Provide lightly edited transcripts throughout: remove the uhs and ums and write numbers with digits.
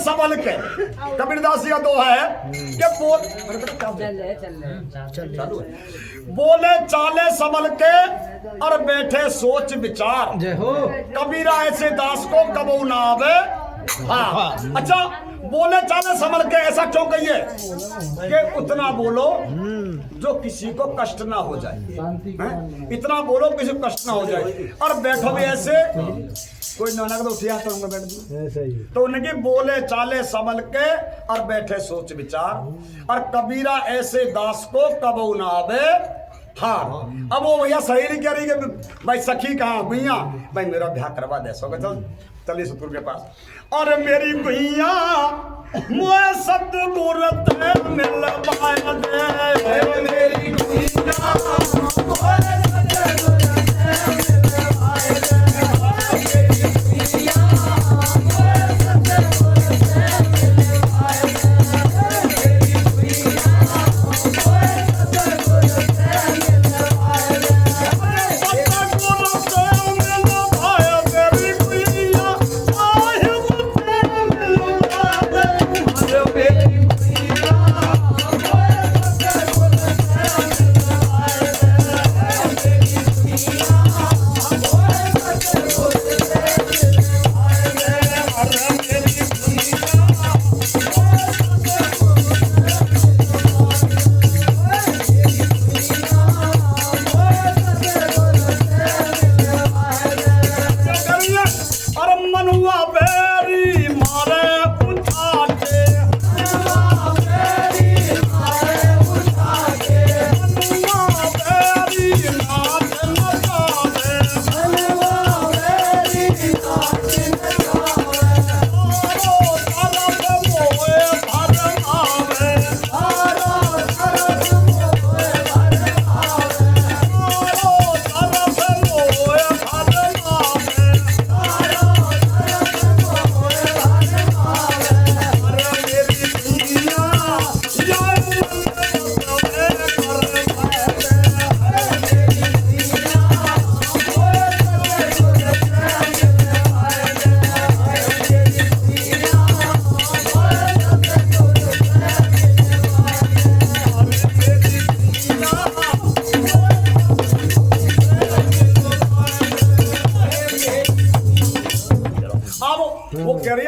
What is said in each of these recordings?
संभल के, कबीरदास जी का दोहा है कि बोले चाले संभल के और बैठे सोच विचार, कबीरा ऐसे दास को कबू ना आवे। हाँ अच्छा, बोले चाले संभल के ऐसा क्यों कहिए कि उतना बोलो जो किसी को कष्ट ना हो जाए, इतना बोलो किसी को कष्ट ना हो जाए, और बैठो भी ऐसे, कोई नाना तो उठिया तो बैठ दी, तो उनकी बोले चाले संभल के और बैठे सोच विचार, और कबीरा ऐसे दास को कबू ना आवे। हाँ अब वो भैया सहेली कह रही कि भाई सखी कहाँ भैया, भाई मेरा ब्याह करवा दे सो, चल चलिए सतगुरु के पास, और मेरी भैया मुझे सतगुरु ते मिलवाया दे, मेरी भैया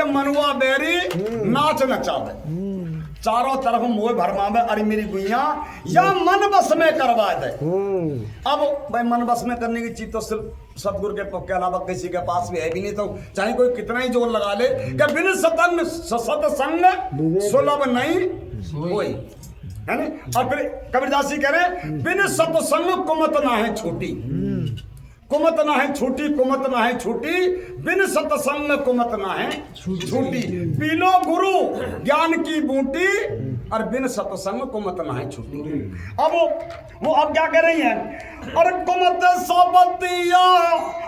मनुआ बेरी नाच नचावे, चारों तरफ मोह भरमावे, अरे मेरी गुइया या मन बस में करवा दे। अब भाई मन बस में करने की चीज तो सिर्फ सतगुरु के अलावा किसी के पास भी है भी नहीं, तो चाहे कोई कितना ही जोर लगा ले कि बिन सत्संग सुलभ नहीं कोई, है ना। और फिर कबीरदास जी कह रहे बिन सत्संग कुमत ना है छोटी, कुमत ना है छूटी, कुमत ना है छूटी, बिन सत्संग कुमत ना है छूटी, पीलो गुरु ज्ञान की बूटी, और बिन सत्संग कुमत ना है छूटी। अब वो अब क्या कर रही हैं, और कुमत साबतिया,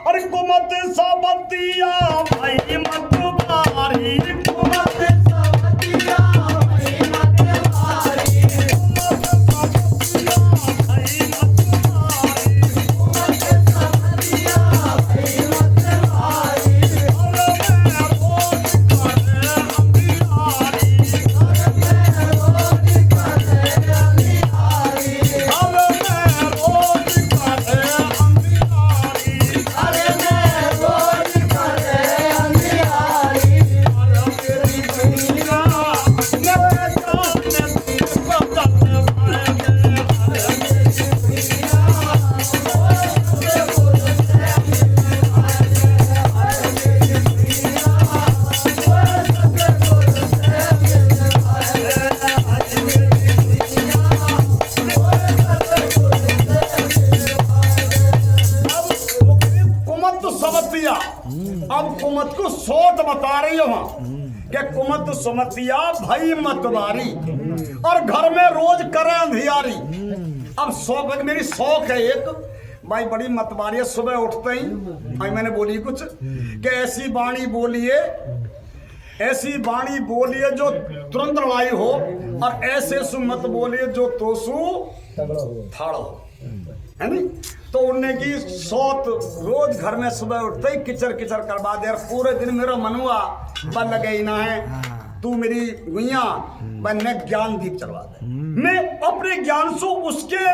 और कुमत साबतिया भाई मत बारी, कुमत साबतिया भाई मत बारी, कुमत को सोच बता रही हो कि कुमत सुमतिया भाई मतवारी, और घर में रोज करे अंधियारी। अब शौक मेरी शौक है एक भाई बड़ी मतवारी है, सुबह उठते ही भाई मैंने बोली कुछ कि ऐसी बाणी बोलिए, ऐसी बाणी बोलिए जो तुरंत लड़ाई हो, और ऐसे सुमत बोलिए जो तोसू थाड़ो, है नी। तो उनने की सौत रोज घर में सुबह उठते ही किचर किचर करवा दे, और पूरे दिन मेरा मनुआ बन लगे ही ना है, तू मेरी गुइया मैंने ज्ञान दीप चलवा दे, मैं अपने ज्ञान से उसके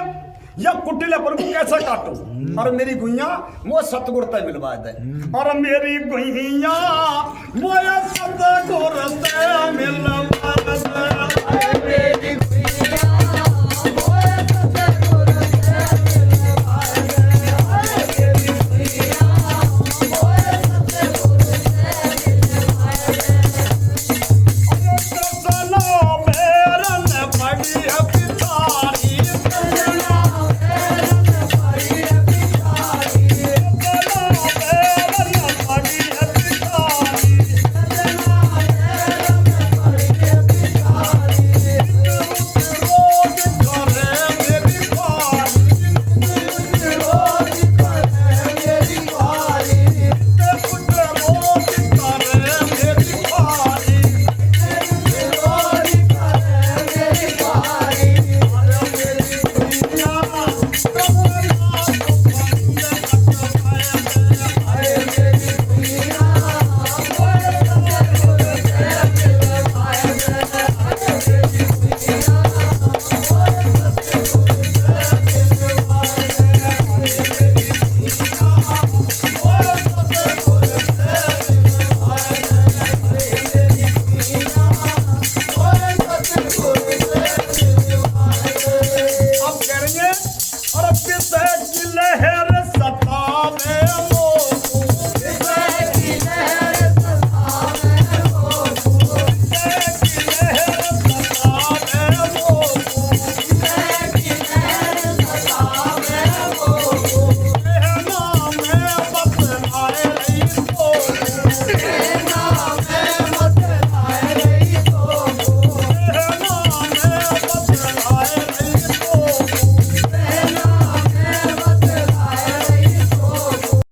या कुटिले पर को कैसे काटूं और मेरी गुइया वो सतगुर तय मिलवा दे और मेरी गुइया वो सतगुर तय मिलवा